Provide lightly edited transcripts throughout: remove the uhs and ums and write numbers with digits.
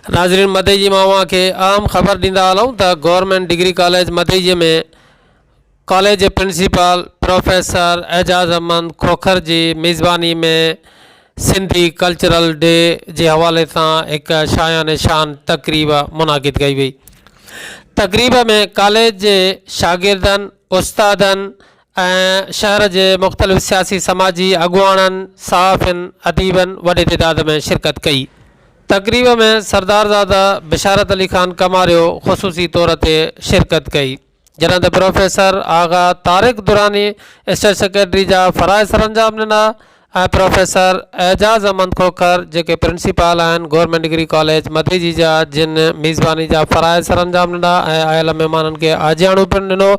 नाज़रीन, मदई मावा के अहम ख़बर ॾींदा हलूं त गवर्नमेंट डिग्री कॉलेज मदई में कॉलेज प्रिंसिपल प्रोफेसर एजाज़ अहमद खोखर जी मेज़बानी में सिंधी कल्चरल डे के हवाले से एक शायान शान तकरीब मुनाकिद कई वई। तकरीब में कॉलेज के शागिर्दन उस्तादन शहर के मुख्तलिफ़ सियासी समाजी अगुवाणन सहाफ़िन अदीबन वॾे तइदाद में शिरकत कई। तकरीब में सरदारज़ादा बिशारत अली खान कमारियो ख़ुसूसी तौर ते शिरकत कई, जॾहिं त प्रोफेसर आगा तारिक दुरानी स्टेट सेक्रेटरी जा फ़राइज़ सरअंजाम ॾिना ऐं प्रोफेसर एजाज़ अहमद खोखर जेके प्रिंसिपल आहिनि गवर्नमेंट डिग्री कॉलेज मदई जा जिन मेज़बानी जा फ़राइज़ सरअंजाम ॾिना ऐं आयल महिमाननि खे आजियाणो पिणु ॾिनो,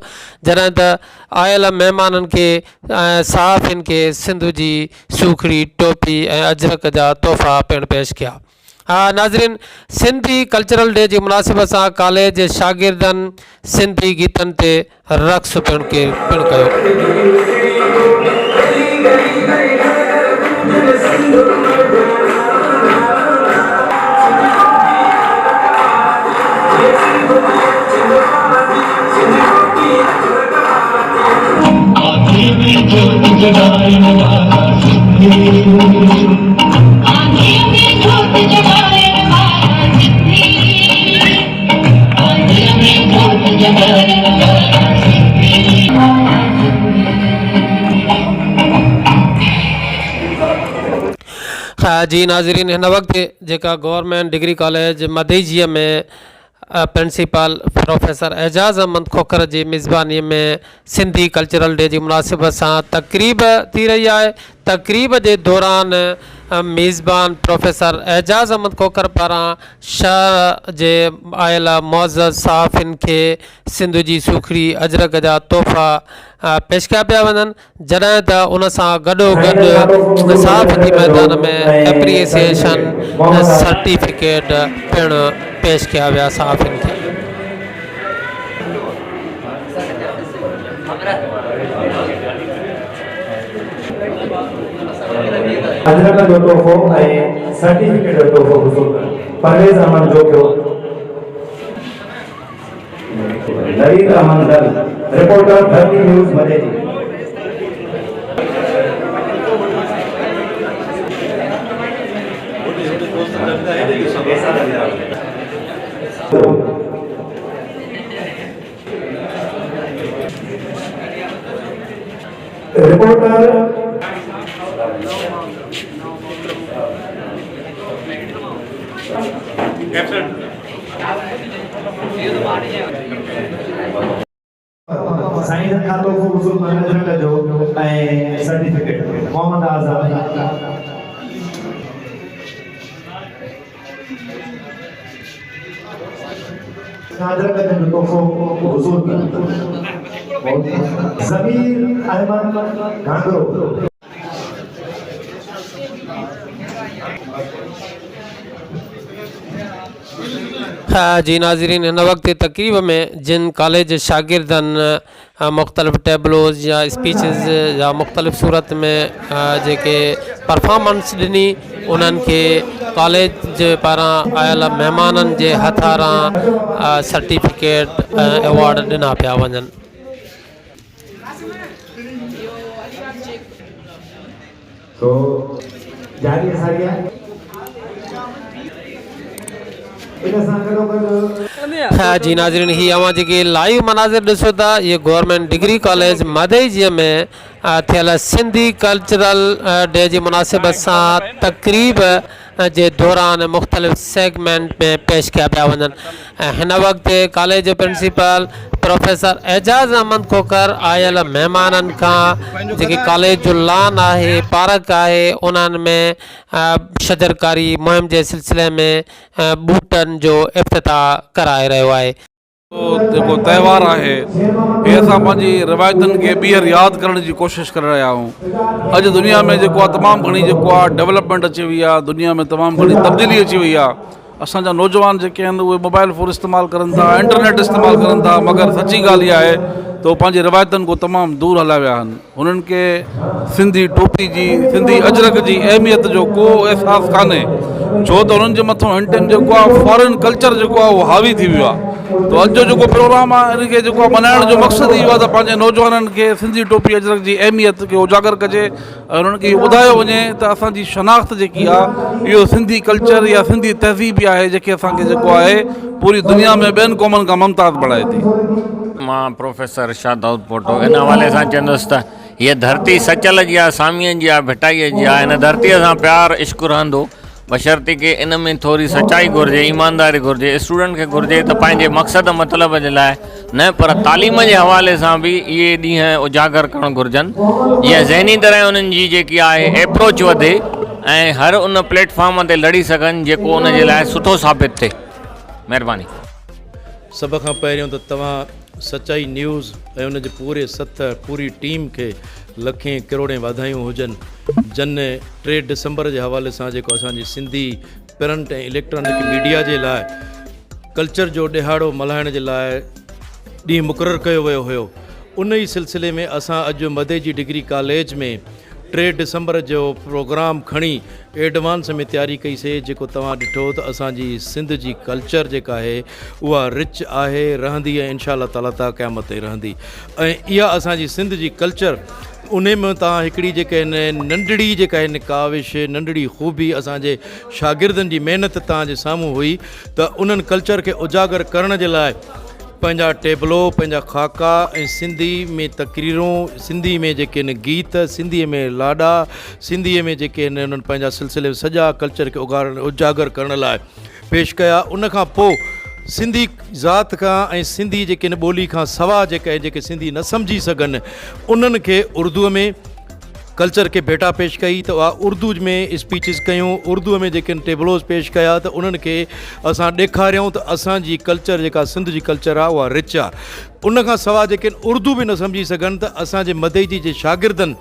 जॾहिं त आयल महिमाननि खे सहाफ़िन के सिंध जी सूखड़ी टोपी ऐं अजरक जा तोहफ़ा पिणु पेश किया। नाज़रीन, सिंधी कल्चरल डे की मुनासिबत से कॉलेज के शागिर्दन सिंधी गीतन ते रक़्स पिणु कयो। जी नाज़रीन, इन वक्त जेका गवर्नमेंट डिग्री कॉलेज मदई में प्रिंसिपल प्रोफेसर एजाज़ अहमद खोखर जी मेज़बानी में सिंधी कल्चरल डे की मुनासिबत से तकरीब थी रही है। तकरीब के दौरान मेज़बान प्रोफेसर एजाज़ अहमद खोखर पारां शहर के आयल मुअज़्ज़ज़ सहाफ़िन के सिंध की सूखड़ी अजरक जा तोहफ़ा पेश किया पिया वञनि, जॾहिं त उन सां गॾोगॾु सहाफ़ती मैदान में एप्रिसिएशन सर्टिफिकेट पिणु पेश किया विया सहाफ़िन खे। अजरक जो तोहफ़ो ऐं सर्टिफिकेट जो तोहफ़ो हुसूल परवेज़ अहमद जो कयो। नवीद अहमद दल, रिपोर्टर धरती न्यूज़ मदई। रिपोर्टर साइंस खातो को हुसूल मैनेजमेंट जो ऐं सर्टिफिकेट मोहम्मद आज़म। अजरक जो तोहफ़ो हुसूल ज़मीर अहमद घांगरो। जी नाज़रीन, इन वक्त तकरीब में जिन कॉलेज शागिर्दन मुख्तलिफ़ टेबलोज़ या स्पीचेस या मुख्तलिफ़ सूरत में जेके परफॉर्मेंस ॾिनी, उन्हनि के कॉलेज पारां आयल महिमाननि जे हथारां सर्टिफिकेट एवॉर्ड ॾिना पिया वञनि। तो जारी सारिया जी नाज़रीन, ही अवां जेके लाइव मनाज़िर ॾिसो था, ये गवर्नमेंट डिग्री कॉलेज मदई में थियल सिंधी कल्चरल डे की मुनासिबत से तकरीब के दौरान मुख्तलिफ़ सेगमेंट में पेश किया पिया वञनि। हिन वक्त कॉलेज जो प्रिंसिपल प्रोफेसर एजाज़ अहमद खोखर आयल महिमाननि खां जेके कॉलेज जो लॉन है पार्क है उन्हनि में शजरकारी मुहिम के सिलसिले में बूटन जो इफ्तिताह कराए रहियो है। जो त्यौहार है ये असां पंहिंजी रिवायतन के ॿीहर याद करने की कोशिश कर रहा हूँ। अज दुनिया में जो तमाम घनी जो डेवलपमेंट अची हुई है, दुनिया में तमाम घनी तब्दीली अची हुई है। असांजा नौजवान जेके आहिनि उहे मोबाइल फ़ोन इस्तेमालु करनि था, इंटरनेट इस्तेमालु करनि था, मगर सची ॻाल्हि इहा आहे त उहे पंहिंजी रिवायतनि खां तमामु दूरि हलिया विया आहिनि। हुननि खे सिंधी टोपी जी, सिंधी अजरक जी अहमियत जो को अहसासु कान्हे, छो त हुननि जे मथां हिन टाइम जेको आहे फॉरेन कल्चर जेको आहे उहो हावी थी वियो आहे। तो अॼु जो जेको प्रोग्राम आहे इनखे जेको आहे मल्हाइण जो मक़सदु इहो आहे त पंहिंजे नौजवाननि खे सिंधी टोपी अजरक जी अहमियत खे उजागर कजे ऐं उन्हनि खे इहो ॿुधायो वञे त असांजी शनाख़्त जेकी आहे इहो सिंधी कल्चर या सिंधी तहज़ीब आहे जेके असांखे जेको आहे पूरी दुनिया में ॿियनि क़ौमनि खां मुमताज़ बणाए थी। मां प्रोफेसर शाह दाऊद पोटो इन हवाले सां चवंदुसि त हीअ धरती सचल जी आहे, सामीअ जी आहे, भिटाईअ जी आहे। हिन धरतीअ सां प्यारु इश्क़ु रहंदो, बशर्ते कि इन में थोरी सच्चाई घुरिजे, ईमानदारी घुरिजे। स्टूडेंट खे घुरिजे त पंहिंजे मक़सदु मतिलब जे लाइ न पर तालीम जे हवाले सां बि इहे ॾींहं उजागर करणु घुरिजनि, जीअं ज़हनी तरह उन्हनि जी जेकी आहे एप्रोच वधे ऐं हर उन प्लेटफॉर्म ते लड़ी सघनि जेको उन जे लाइ सुठो साबित थिए। महिरबानी। सभ खां पहिरियों त तव्हां सचाई न्यूज़ ऐं उन जे पूरी टीम खे लखें करोड़ें वाधायूं हुजनि, जन 3 डिसंबर जे हवाले सां जेको असांजी सिंधी प्रिंट ऐं इलेक्ट्रॉनिक मीडिया जे लाइ कल्चर जो ॾिहाड़ो मल्हाइण जे लाइ ॾींहुं मुक़ररु कयो वियो हुयो। उन ई सिलसिले में असां अॼु मदे जी डिग्री कॉलेज में 3 डिसंबर जो प्रोग्राम खणी एडवांस में तयारी कईसीं। जेको तव्हां ॾिठो त असांजी सिंध जी कल्चर जेका आहे उहा रिच आहे, रहंदी ऐं इंशा अल्लाह ताला ता क़यामत ताईं रहंदी। ऐं इहा असांजी सिंध जी कल्चर उन में तव्हां हिकिड़ी जेके आहिनि नंढड़ी जेका आहिनि काविश, नंढड़ी ख़ूबी असांजे शागिर्दनि जी महिनत तव्हांजे साम्हूं हुई त उन्हनि कल्चर खे उजागर करण जे लाइ पंहिंजा टेबलो, पंहिंजा खाका ऐं सिंधी में तक़रीरूं, सिंधी में जेके आहिनि गीत, सिंधीअ में लाॾा, सिंधीअ में जेके आहिनि उन्हनि पंहिंजा सिलसिले में सॼा कल्चर खे उजागर करण लाइ पेश कया। उन खां पोइ सिंधी ज़ात खां ऐं सिंधी जेके आहिनि ॿोली खां सवाइ जेके सिंधी न सम्झी सघनि उन्हनि खे उर्दूअ में कल्चर के भेटा पेश कई, तो उर्दू में स्पीचिस कयूं, उर्दू में जेके टेबलोस पेश कया, तो उन्हनि खे असां ॾेखारियूं त असांजी कल्चर जेका सिंध जी कल्चर आहे उहा रिच आहे। उन खां सवाइ जेके उर्दू बि न सम्झी सघनि त असांजे मदईजी जे शागिर्दनि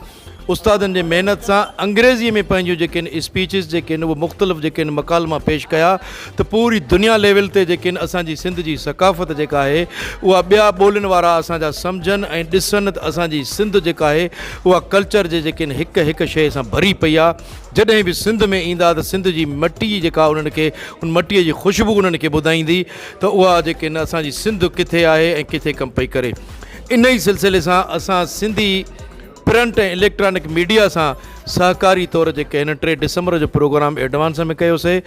उस्तादनि जे महिनत सां अंग्रेज़ीअ में पंहिंजूं जेके आहिनि स्पीचिस जेके आहिनि उहे मुख़्तलिफ़ जेके आहिनि मकालमा पेश कया, त पूरी दुनिया लेवल ते जेके आहिनि असांजी सिंध जी सकाफ़त जेका आहे उहा ॿिया ॿोलियुनि वारा असांजा सम्झनि ऐं ॾिसनि त असांजी सिंध जेका आहे उहा कल्चर जे जेके आहिनि हिकु हिकु शइ सां भरी पई आहे। जॾहिं बि सिंध में ईंदा त सिंध जी मटी जेका उन्हनि खे उन मटीअ जी ख़ुशबू उन्हनि खे ॿुधाईंदी त उहा जेके आहिनि असांजी सिंध किथे आहे ऐं किथे कमु पई करे। इन ई सिलसिले सां असां सिंधी प्रिंट ऐं इलेक्ट्रॉनिक मीडिया सां सहकारी तौर जेके आहिनि 3 डिसंबर जो प्रोग्राम एडवांस में कयोसीं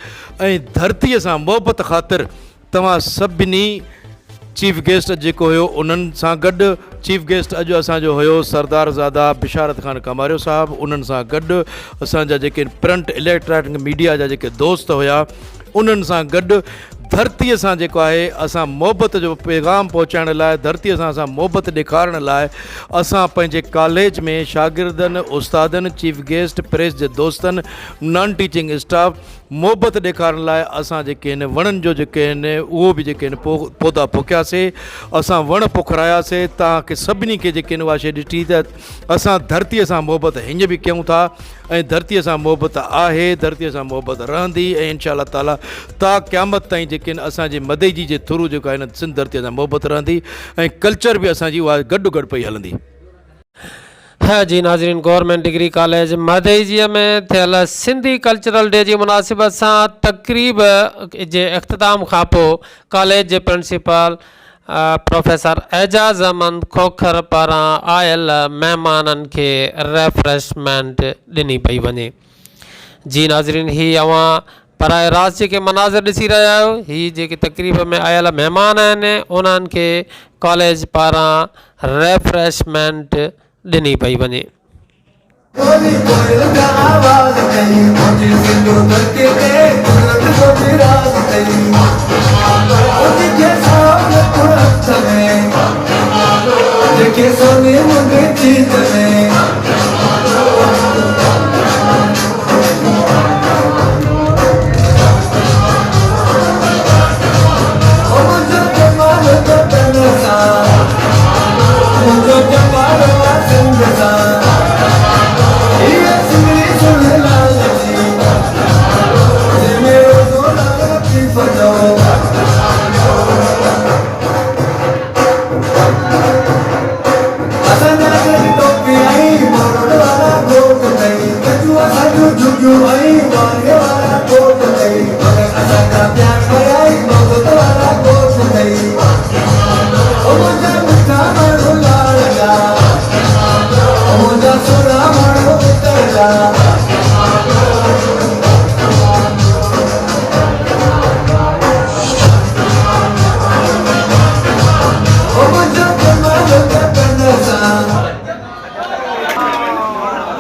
ऐं धरतीअ सां मोहबत ख़ातिर तव्हां सभिनी चीफ गेस्ट जेको हुयो उन्हनि सां गॾु चीफ गेस्ट अॼु असांजो हुयो सरदारज़ादा बिशारत ख़ान कमारियो साहब। उन्हनि सां गॾु असांजा जेके प्रिंट इलेक्ट्रॉनिक मीडिया जा जेके दोस्त हुया उन्हनि सां गॾु धरतीअ सां जेको आहे असां मोहबत जो पैगाम पहुचाइण लाइ, धरतीअ सां असां मोहबत ॾेखारण लाइ असां पंहिंजे कॉलेज में शागिर्दनि, उस्तादनि, चीफ गेस्ट, प्रेस जे दोस्तनि, नॉन टीचिंग स्टाफ मोहबत ॾेखारण लाइ असां जेके आहिनि वणनि जो जेके आहिनि उहो बि जेके आहिनि पौधा पोखियासीं, असां वण पोखरायासीं। तव्हांखे सभिनी खे जेके आहिनि उहा शइ ॾिठी त असां धरतीअ सां मोहबत हीअं बि कयूं था ऐं धरतीअ सां मोहबत आहे, धरतीअ सां मोहबत रहंदी ऐं इंशा अल्लाह ताला ता क़यामत ताईं जेके आहिनि असांजे मदईजी जे थ्रू जेको आहे सिंध धरतीअ सां मोहबत रहंदी ऐं कल्चर बि असांजी उहा गॾु गॾु पई हलंदी। है जी नाज़रीन, गवर्नमेंट डिग्री कॉलेज मदईजीअ में थियल सिंधी कल्चरल डे जी मुनासिबत सां तक़रीब जे इख़्तिताम खां पोइ कॉलेज जे प्रिंसिपल प्रोफेसर एजाज़ अहमद खोखर पारां आयल महिमाननि खे रेफ्रेशमेंट ॾिनी पई वञे। जी नाज़रीन, ही अवां पराए रास जेके मनाज़र ॾिसी रहिया आहियो, ही जेके तक़रीब में आयल महिमान आहिनि उन्हनि खे कॉलेज पारां रेफ्रेशमेंट ॾिनी पई वञे।